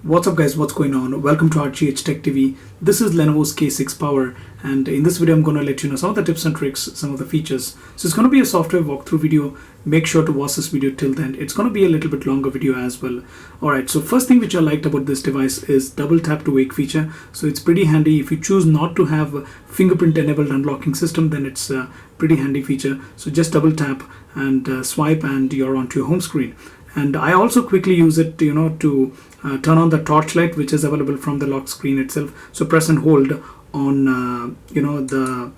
What's up guys, what's going on? Welcome to RGHtechTv. This is Lenovo's K6 Power, and in this video I'm going to let you know some of the tips and tricks, some of the features. So it's going to be a software walkthrough video. Make sure to watch this video till then. It's going to be a little bit longer video as well. Alright, so first thing which I liked about this device is double tap to wake feature. So it's pretty handy. If you choose not to have a fingerprint enabled unlocking system, then it's a pretty handy feature. So just double tap and swipe and you're onto your home screen. And I also quickly use it, to turn on the torchlight, which is available from the lock screen itself. So press and hold on, the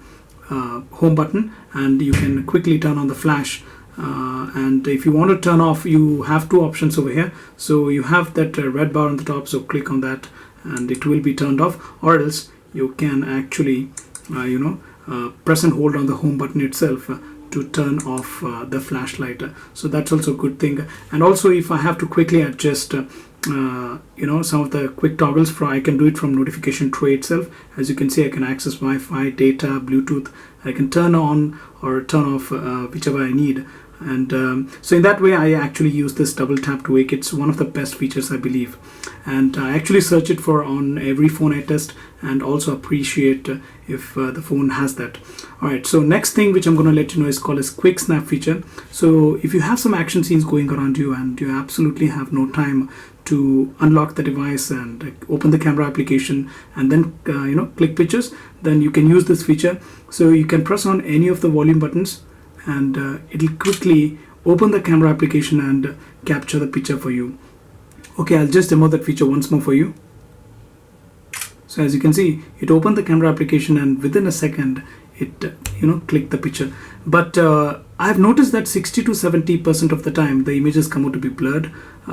home button, and you can quickly turn on the flash. And if you want to turn off, you have two options over here. So you have that red bar on the top. So click on that, and it will be turned off. Or else you can actually, press and hold on the home button itself to turn off the flashlight. So that's also a good thing. And also, if I have to quickly adjust some of the quick toggles, I can do it from notification tray itself. As you can see, I can access Wi-Fi, data, Bluetooth. I can turn on or turn off whichever I need. And so in that way, I actually use this double tap to wake. It's one of the best features, I believe. And I actually search it for on every phone I test, and also appreciate if the phone has that. Alright, so next thing which I'm going to let you know is called as quick snap feature. So if you have some action scenes going around you and you absolutely have no time to unlock the device and open the camera application and then click pictures, then you can use this feature. So you can press on any of the volume buttons, and it'll quickly open the camera application and capture the picture for you. Okay, I'll just demo that feature once more for you. So as you can see, it opened the camera application, and within a second it clicked the picture. But I've noticed that 60 to 70% of the time the images come out to be blurred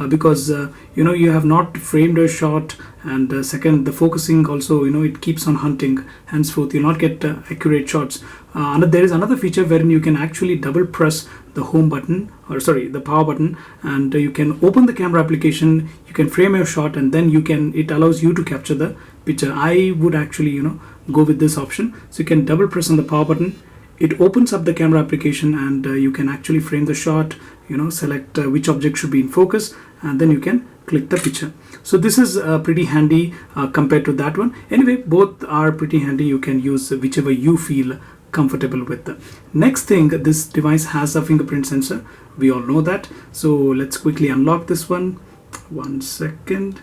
because you have not framed a shot, and second, the focusing also, it keeps on hunting. Henceforth, you'll not get accurate shots. There is another feature wherein you can actually double press the home button, the power button, and you can open the camera application, you can frame your shot, and then it allows you to capture the picture. I would actually go with this option. So you can double press on the power button, it opens up the camera application, and you can actually frame the shot, select which object should be in focus, and then you can click the picture. So this is pretty handy compared to that one. Anyway, both are pretty handy. You can use whichever you feel comfortable with. Next thing, this device has a fingerprint sensor. We all know that. So let's quickly unlock this one. 1 second.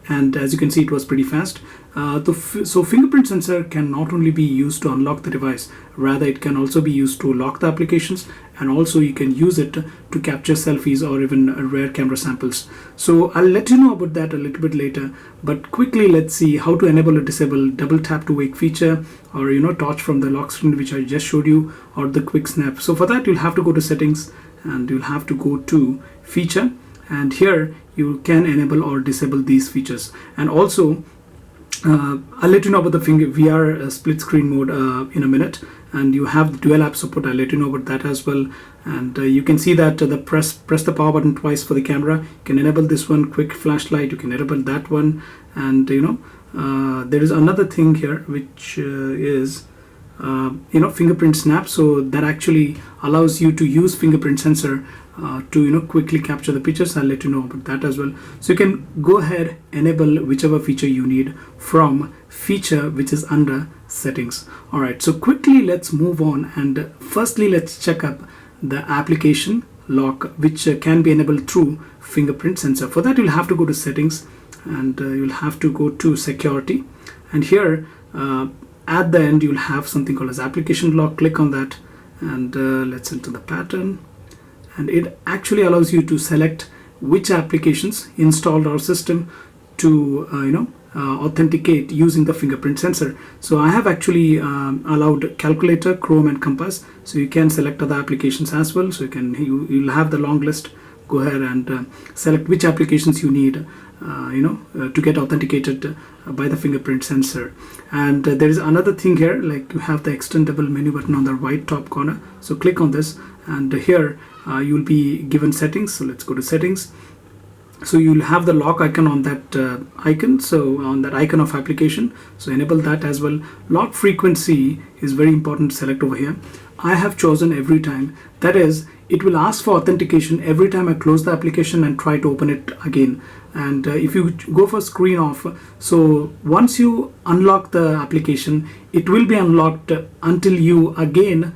And as you can see, it was pretty fast. So fingerprint sensor can not only be used to unlock the device, rather it can also be used to lock the applications, and also you can use it to capture selfies or even rare camera samples. So I'll let you know about that a little bit later, but quickly let's see how to enable or disable double tap to wake feature, or torch from the lock screen which I just showed you, or the quick snap. So for that, you'll have to go to settings, and you'll have to go to feature, and here you can enable or disable these features. And also I'll let you know about the VR split screen mode in a minute, and you have the dual app support. I'll let you know about that as well. And you can see that the press the power button twice for the camera. You can enable this one, quick flashlight, you can enable that one, and there is another thing here which is fingerprint snap. So that actually allows you to use fingerprint sensor to quickly capture the pictures. I'll let you know about that as well. So you can go ahead, enable whichever feature you need from feature which is under settings. Alright, so quickly let's move on, and firstly let's check up the application lock, which can be enabled through fingerprint sensor. For that, you'll have to go to settings, and you'll have to go to security, and here at the end you'll have something called as application lock. Click on that, and let's enter the pattern, and it actually allows you to select which applications installed our system to authenticate using the fingerprint sensor. So I have actually allowed calculator, Chrome, and Compass. So you can select other applications as well. So you'll have the long list. Go ahead and select which applications you need to get authenticated by the fingerprint sensor. And there is another thing here, like you have the extendable menu button on the right top corner. So click on this, and here you'll be given settings. So let's go to settings. So you'll have the lock icon on that icon, so on that icon of application. So enable that as well. Lock frequency is very important to select over here. I have chosen every time. That is, it will ask for authentication every time I close the application and try to open it again. And if you go for screen off, so once you unlock the application, it will be unlocked until you again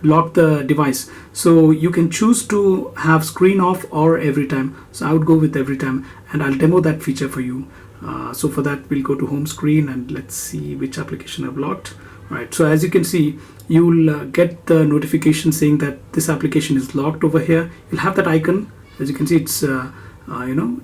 lock the device. So you can choose to have screen off or every time. So I would go with every time, and I'll demo that feature for you. So for that, we'll go to home screen and let's see which application I've locked. Right, so as you can see, you'll get the notification saying that this application is locked over here. You'll have that icon. As you can see, it's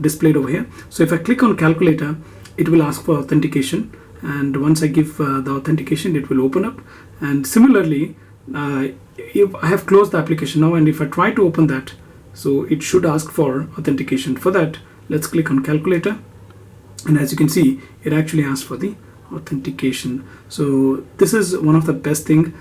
displayed over here. So if I click on calculator, it will ask for authentication, and once I give the authentication, it will open up. And similarly, if I have closed the application now, and if I try to open that, so it should ask for authentication. For that, let's click on calculator, and as you can see, it actually asks for the authentication. So this is one of the best thing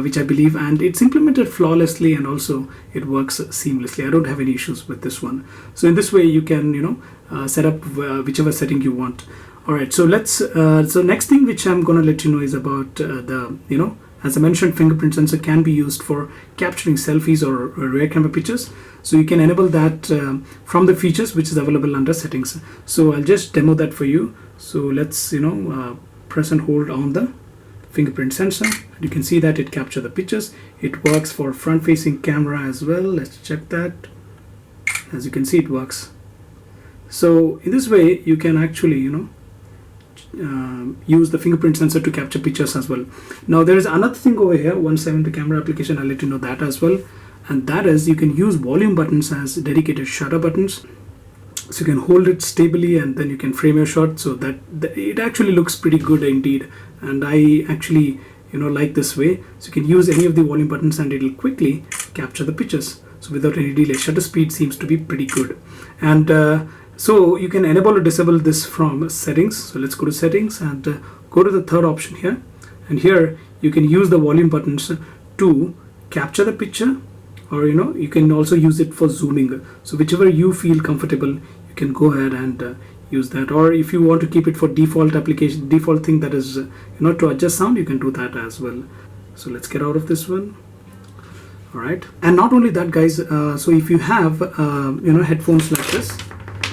which I believe, and it's implemented flawlessly, and also it works seamlessly. I don't have any issues with this one. So in this way, you can set up whichever setting you want. All right, so let's so next thing which I'm going to let you know is about the as I mentioned, fingerprint sensor can be used for capturing selfies or rear camera pictures. So you can enable that from the features which is available under settings. So I'll just demo that for you. So let's press and hold on the fingerprint sensor. You can see that it captures the pictures. It works for front facing camera as well. Let's check that. As you can see, it works. So in this way, you can actually use the fingerprint sensor to capture pictures as well. Now there is another thing over here, 170 camera application. I'll let you know that as well, and that is you can use volume buttons as dedicated shutter buttons. So you can hold it stably and then you can frame your shot, so that it actually looks pretty good indeed. And I actually like this way. So you can use any of the volume buttons and it will quickly capture the pictures, so without any delay. Shutter speed seems to be pretty good. And so you can enable or disable this from settings. So let's go to settings and go to the third option here, and here you can use the volume buttons to capture the picture, or you can also use it for zooming. So whichever you feel comfortable, you can go ahead and use that. Or if you want to keep it for default application, default thing, that is to adjust sound, you can do that as well. So let's get out of this one. All right, and not only that, guys, so if you have headphones like this,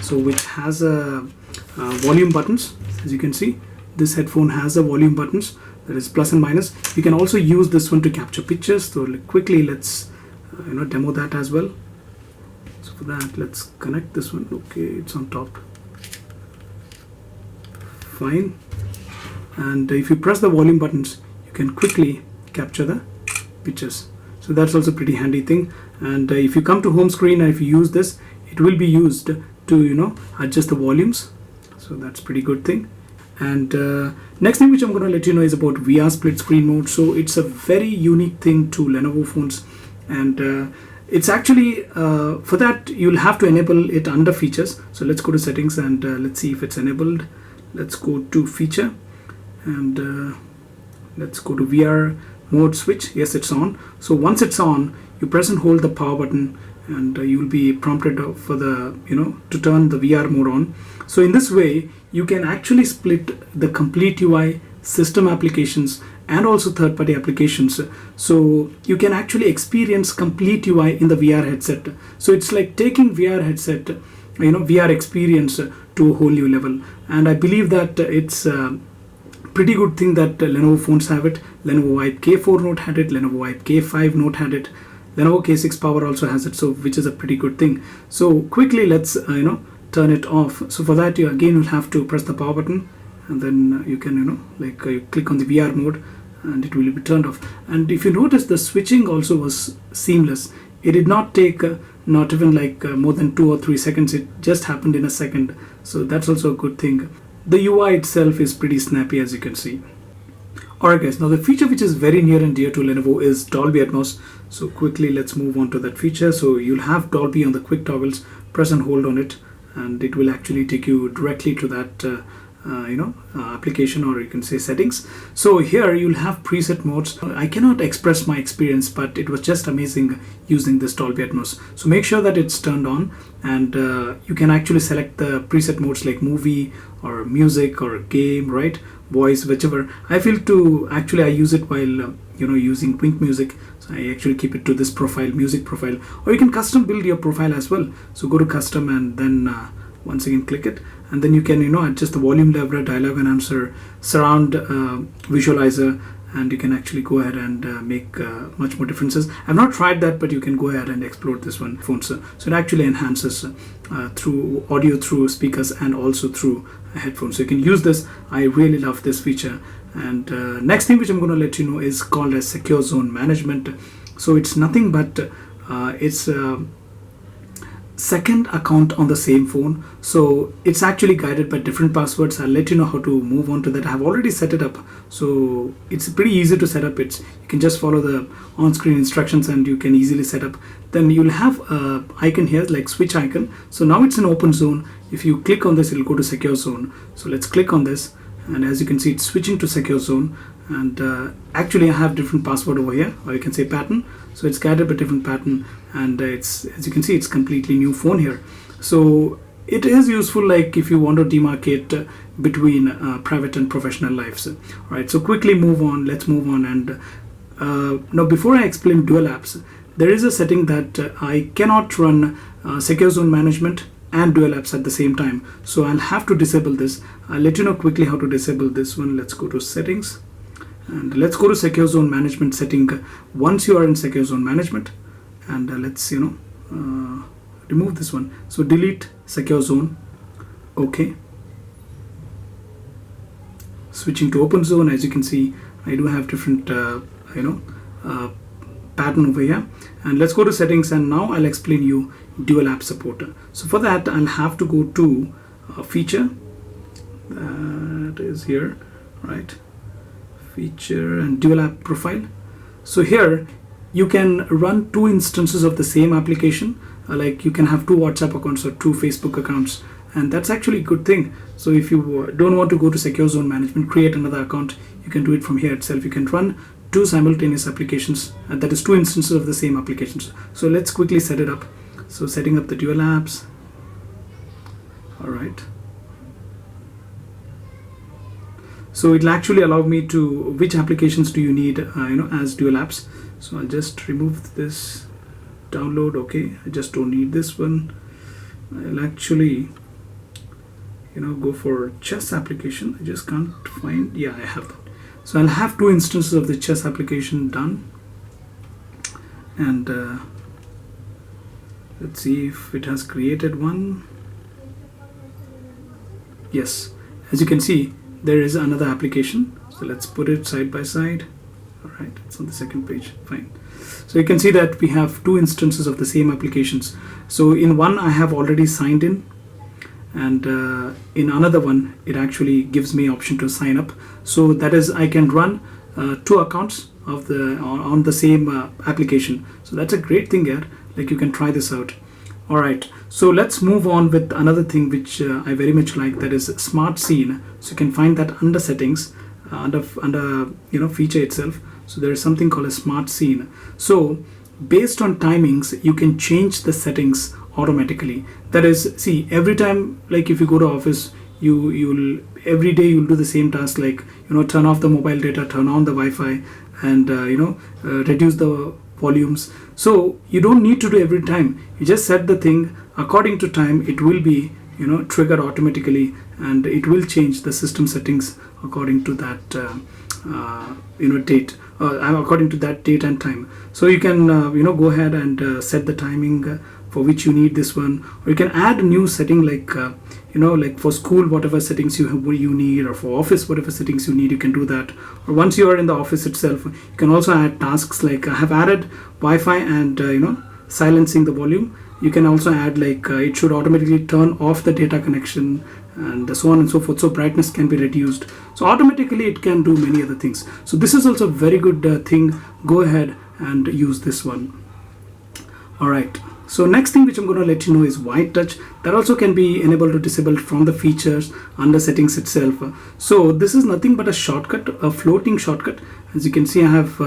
so which has volume buttons, as you can see, this headphone has a volume buttons, that is plus and minus. You can also use this one to capture pictures. So quickly let's demo that as well. So for that, let's connect this one. Okay, it's on top. Fine. And if you press the volume buttons, you can quickly capture the pictures. So that's also a pretty handy thing. And if you come to home screen and if you use this, it will be used to adjust the volumes. So that's pretty good thing. And next thing which I'm going to let you know is about VR split screen mode. So it's a very unique thing to Lenovo phones, and it's actually for that you'll have to enable it under features. So let's go to settings and let's see if it's enabled. Let's go to feature and let's go to VR mode switch. Yes, it's on. So once it's on, you press and hold the power button, and you will be prompted for the to turn the VR mode on. So in this way, you can actually split the complete UI, system applications, and also third-party applications. So you can actually experience complete UI in the VR headset. So it's like taking VR headset, VR experience to a whole new level. And I believe that it's a pretty good thing that Lenovo phones have it. Lenovo Vibe K4 Note had it. Lenovo Vibe K5 Note had it. Lenovo K6 Power also has it, so which is a pretty good thing. So quickly let's turn it off. So for that, you again will have to press the power button, and then you can you click on the VR mode and it will be turned off. And if you notice, the switching also was seamless. It did not take not even more than 2 or 3 seconds. It just happened in a second. So that's also a good thing. The UI itself is pretty snappy, as you can see. Alright guys, now the feature which is very near and dear to Lenovo is Dolby Atmos. So quickly let's move on to that feature. So you'll have Dolby on the quick toggles. Press and hold on it, and it will actually take you directly to that application, or you can say settings. So here you'll have preset modes. I cannot express my experience, but it was just amazing using this Dolby Atmos. So make sure that it's turned on, and you can actually select the preset modes like movie or music or game, right? Voice, whichever. I feel to actually I use it while using Wink Music. So I actually keep it to this profile, music profile, or you can custom build your profile as well. So go to custom and then once again click it, and then you can adjust the volume level, dialogue enhancer, surround visualizer, and you can actually go ahead and make much more differences. I've not tried that, but you can go ahead and explore this one phones. So it actually enhances through audio, through speakers, and also through headphones. So you can use this. I really love this feature. And next thing which I'm going to let you know is called as Securezone management. So it's nothing but it's second account on the same phone. So it's actually guided by different passwords. I'll let you know how to move on to that. I have already set it up, so it's pretty easy to set up. You can just follow the on-screen instructions and you can easily set up. Then you'll have a icon here like switch icon. So now it's an open zone. If you click on this, it'll go to Securezone. So let's click on this, and as you can see, it's switching to Securezone. And actually I have different password over here, or you can say pattern. So it's guided by different pattern, and it's, as you can see, it's completely new phone here. So it is useful like if you want to demarcate between private and professional lives. All right, so quickly move on. Let's move on. And now before I explain dual apps, there is a setting that I cannot run Securezone management and dual apps at the same time. So I'll have to disable this. I'll let you know quickly how to disable this one. Let's go to settings. And let's go to Securezone management setting. Once you are in Securezone management, and let's remove this one. So delete Securezone. Okay. Switching to open zone. As you can see, I do have different pattern over here. And let's go to settings, and now I'll explain you dual app support. So for that, I'll have to go to feature. That is here, right? Feature and dual app profile. So here you can run two instances of the same application. Like you can have two WhatsApp accounts or two Facebook accounts, and that's actually a good thing. So if you don't want to go to Securezone management, create another account, you can do it from here itself. You can run two simultaneous applications, and that is two instances of the same applications. So let's quickly set it up. So setting up the dual apps. All right. So it'll actually allow me to which applications do you need as dual apps. So I'll just remove this download. Okay, I just don't need this one. I'll actually go for chess application. I just can't find. Yeah, I have that. So I'll have two instances of the chess application done, and let's see if it has created one. Yes, as you can see, there is another application. So let's put it side by side. All right, it's on the second page. Fine. So you can see that we have two instances of the same applications. So in one I have already signed in, and in another one it actually gives me option to sign up. So that is, I can run two accounts of on the same application. So that's a great thing here. Like you can try this out. All right, so let's move on with another thing which I very much like, that is smart scene. So you can find that under settings, under feature itself. So there is something called a smart scene. So based on timings, you can change the settings automatically. That is, see, every time, like if you go to office, you'll every day you'll do the same task, like turn off the mobile data, turn on the Wi-Fi, and reduce the volumes. So you don't need to do every time. You just set the thing according to time. It will be triggered automatically, and it will change the system settings according to that date, according to that date and time. So you can go ahead and set the timing for which you need this one, or you can add a new setting, like like for school, whatever settings you need, or for office, whatever settings you need, you can do that. Or once you are in the office itself, you can also add tasks, like I have added Wi-Fi and silencing the volume. You can also add like it should automatically turn off the data connection, and so on and so forth, so brightness can be reduced. So automatically it can do many other things. So this is also a very good thing. Go ahead and use this one. All right, so next thing which I'm going to let you know is white touch. That also can be enabled to disable from the features under settings itself. So this is nothing but a shortcut, a floating shortcut. As you can see, I have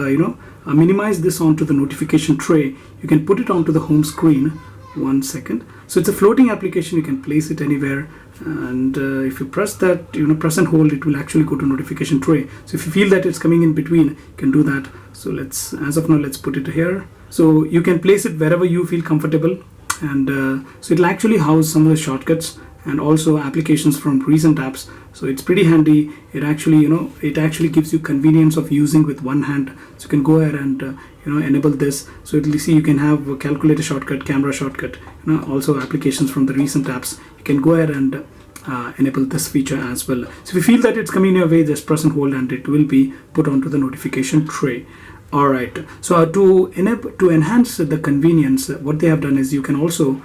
minimized this onto the notification tray. You can put it onto the home screen. 1 second. So it's a floating application. You can place it anywhere, and if you press that, press and hold, it will actually go to notification tray. So if you feel that it's coming in between, you can do that. So as of now, let's put it here. So you can place it wherever you feel comfortable, and so it'll actually house some of the shortcuts and also applications from recent apps. So it's pretty handy. It actually, it actually gives you convenience of using with one hand. So you can go ahead and enable this. So it'll see you can have a calculator shortcut, camera shortcut, also applications from the recent apps. You can go ahead and enable this feature as well. So if you feel that it's coming your way, just press and hold, and it will be put onto the notification tray. All right. So to enhance the convenience, what they have done is you can also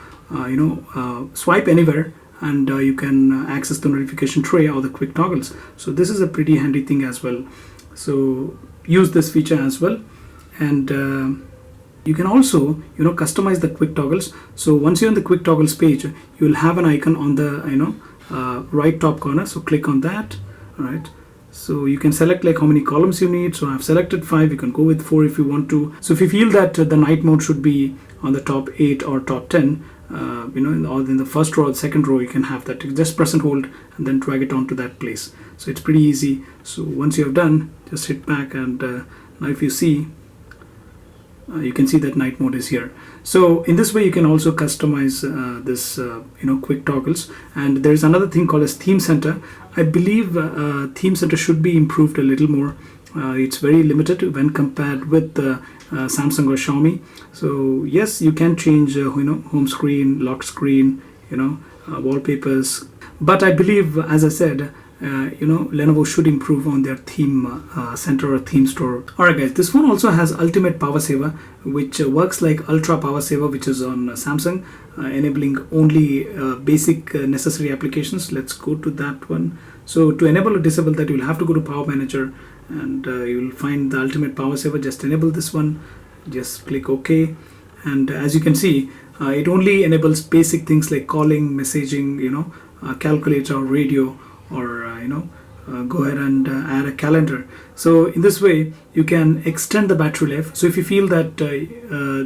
swipe anywhere, and you can access the notification tray or the quick toggles. So this is a pretty handy thing as well. So use this feature as well, and you can also customize the quick toggles. So once you're on the quick toggles page, you will have an icon on the right top corner. So click on that. All right. So you can select like how many columns you need. So I've selected 5. You can go with 4 if you want to. So if you feel that the night mode should be on the top 8 or top 10, or in the first row or the second row, you can have that. You just press and hold and then drag it onto that place. So it's pretty easy. So once you have done, just hit back, and now if you see, you can see that night mode is here. So in this way, you can also customize this quick toggles. And there's another thing called as Theme Center. I believe Theme Center should be improved a little more. It's very limited when compared with Samsung or Xiaomi. So yes, you can change home screen, lock screen, wallpapers, but I believe, as I said, Lenovo should improve on their theme center or theme store. Alright guys, this phone also has ultimate power saver, which works like ultra power saver, which is on Samsung, enabling only basic necessary applications. Let's go to that one. So to enable or disable that, you'll have to go to Power Manager, and you'll find the ultimate power saver. Just enable this one, just click OK, and as you can see, it only enables basic things like calling, messaging, calculator or radio, or go ahead and add a calendar. So in this way, you can extend the battery life. So if you feel that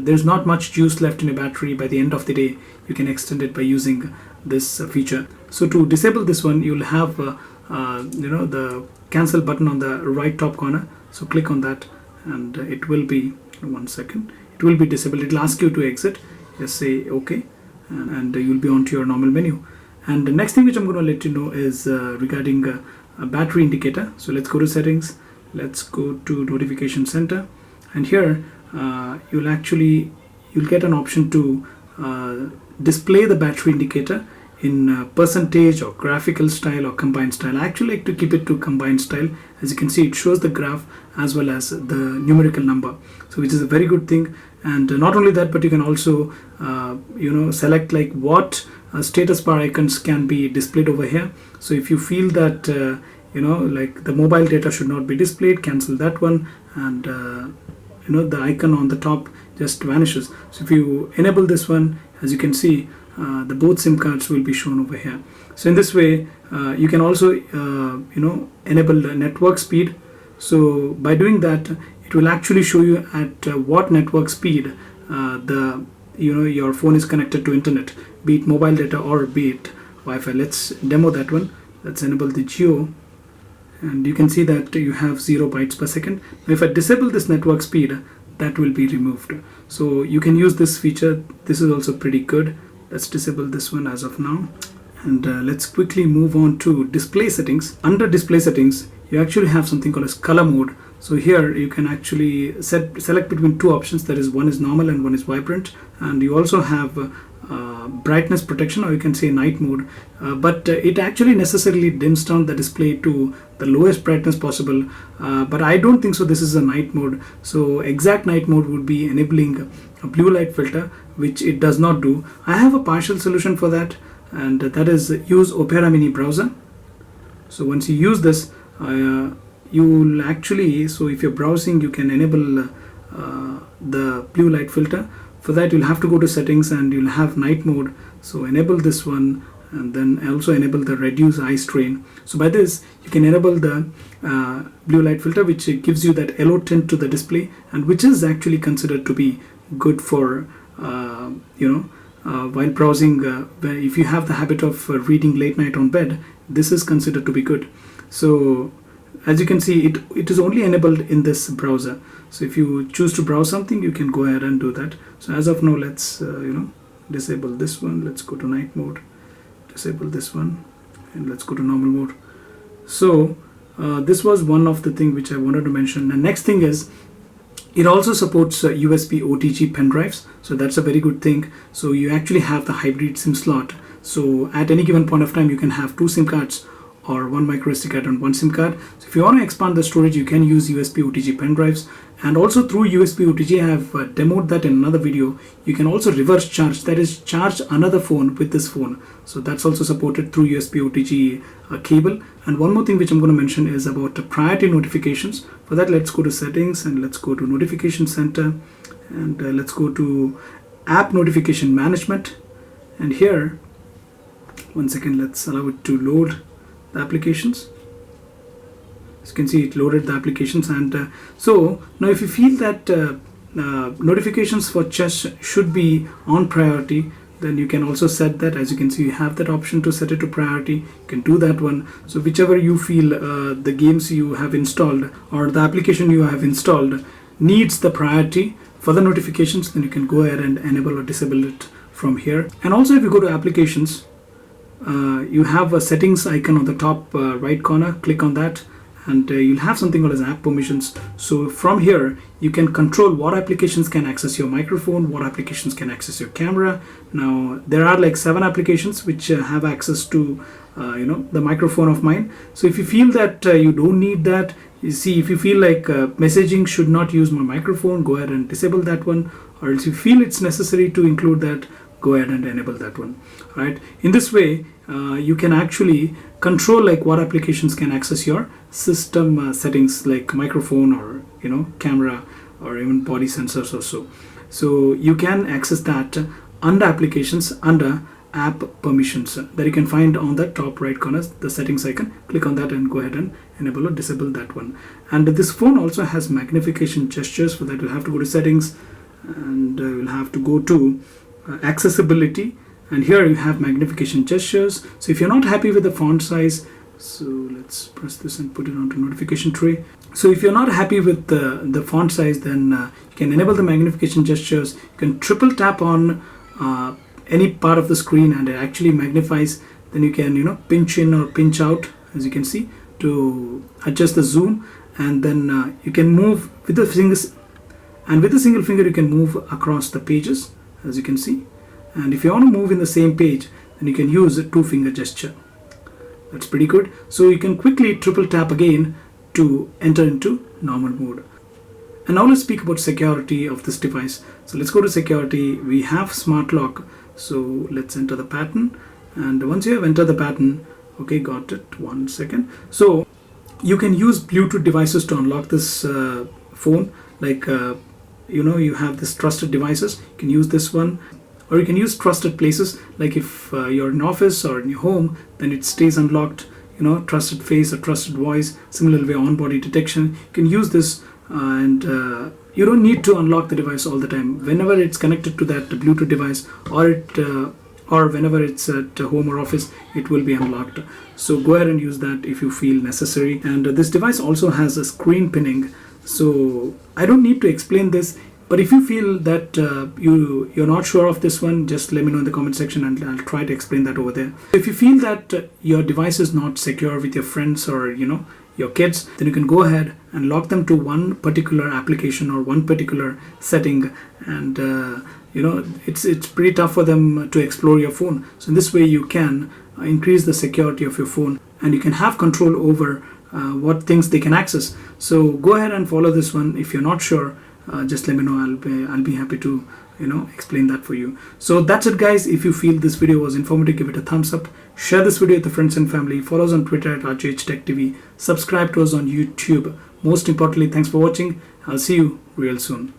there's not much juice left in a battery by the end of the day, you can extend it by using this feature. So to disable this one, you'll have the cancel button on the right top corner. So click on that, and it will be, one second, it will be disabled. It will ask you to exit. Just say OK, and you'll be on to your normal menu. And the next thing which I'm going to let you know is regarding a battery indicator. So let's go to settings, let's go to notification center, and here you'll get an option to display the battery indicator in percentage or graphical style or combined style. I actually like to keep it to combined style. As you can see, it shows the graph as well as the numerical number, so which is a very good thing. And not only that, but you can also select like what status bar icons can be displayed over here. So if you feel that like the mobile data should not be displayed, cancel that one, and the icon on the top just vanishes. So if you enable this one, as you can see, the both SIM cards will be shown over here. So in this way, you can also enable the network speed. So by doing that, it will actually show you at what network speed your phone is connected to internet, be it mobile data or be it Wi-Fi. Let's demo that one. Let's enable the Geo, and you can see that you have 0 bytes per second. Now if I disable this network speed, that will be removed. So you can use this feature. This is also pretty good. Let's disable this one as of now, and let's quickly move on to display settings. Under display settings, you actually have something called as color mode. So here you can actually select between two options. That is, one is normal and one is vibrant, and you also have brightness protection, or you can say night mode, but it actually necessarily dims down the display to the lowest brightness possible, but I don't think so this is a night mode. So exact night mode would be enabling a blue light filter, which it does not do. I have a partial solution for that, and that is use Opera Mini browser. So once you use this, you'll actually, so if you're browsing, you can enable the blue light filter. For that, you'll have to go to settings and you'll have night mode. So enable this one, and then also enable the reduce eye strain. So by this, you can enable the blue light filter, which gives you that yellow tint to the display, and which is actually considered to be good for while browsing, if you have the habit of reading late night on bed, this is considered to be good. So as you can see, it is only enabled in this browser. So if you choose to browse something, you can go ahead and do that. So as of now, let's disable this one. Let's go to night mode, disable this one, and let's go to normal mode. So this was one of the things which I wanted to mention. The next thing is, it also supports USB OTG pendrives, so that's a very good thing. So you actually have the hybrid SIM slot. So at any given point of time, you can have 2 SIM cards or 1 micro SD card and 1 SIM card. So if you want to expand the storage, you can use USB OTG pendrives. And also through USB OTG, I have demoed that in another video. You can also reverse charge, that is charge another phone with this phone. So that's also supported through USB OTG cable. And one more thing which I'm going to mention is about priority notifications. For that, let's go to settings and let's go to notification center, and let's go to app notification management. And here, one second, let's allow it to load the applications. As you can see, it loaded the applications. And so now if you feel that notifications for chess should be on priority, then you can also set that. As you can see, you have that option to set it to priority. You can do that one. So whichever you feel the games you have installed or the application you have installed needs the priority for the notifications, then you can go ahead and enable or disable it from here. And also if you go to applications, you have a settings icon on the top right corner. Click on that, and you'll have something called as app permissions. So from here, you can control what applications can access your microphone, what applications can access your camera. Now there are like 7 applications which have access to the microphone of mine. So if you feel that you don't need that, you see, if you feel like messaging should not use my microphone, go ahead and disable that one. Or else you feel it's necessary to include that, go ahead and enable that one. Right? In this way, you can actually control like what applications can access your system settings, like microphone or camera or even body sensors or so. So you can access that under applications, under app permissions, that you can find on the top right corner, the settings icon. Click on that and go ahead and enable or disable that one. And this phone also has magnification gestures. For that, you'll have to go to settings, and you'll have to go to accessibility, and here you have magnification gestures. So if you're not happy with the font size, so let's press this and put it onto notification tray. So if you're not happy with the font size, then you can enable the magnification gestures. You can triple tap on any part of the screen and it actually magnifies. Then you can pinch in or pinch out, as you can see, to adjust the zoom. And then you can move with the fingers, and with a single finger you can move across the pages, as you can see. And if you want to move in the same page, then you can use a 2-finger gesture. That's pretty good. So you can quickly triple tap again to enter into normal mode. And now let's speak about security of this device. So let's go to security. We have smart lock. So let's enter the pattern. And once you have entered the pattern, okay, got it. One second. So you can use Bluetooth devices to unlock this phone. Like you have this trusted devices. You can use this one. Or you can use trusted places, like if you're in office or in your home, then it stays unlocked, trusted face or trusted voice. Similarly, on body detection, you can use this, and you don't need to unlock the device all the time. Whenever it's connected to that Bluetooth device, or whenever it's at home or office, it will be unlocked. So go ahead and use that if you feel necessary. And this device also has a screen pinning. So I don't need to explain this. But if you feel that you're not sure of this one, just let me know in the comment section and I'll try to explain that over there. If you feel that your device is not secure with your friends or your kids, then you can go ahead and lock them to one particular application or one particular setting, and it's pretty tough for them to explore your phone. So in this way you can increase the security of your phone, and you can have control over what things they can access. So go ahead and follow this one. If you're not sure, just let me know. I'll be happy to explain that for you. So that's it, guys. If you feel this video was informative, give it a thumbs up. Share this video with your friends and family. Follow us on Twitter at RGHtechTv. Subscribe to us on YouTube. Most importantly, thanks for watching. I'll see you real soon.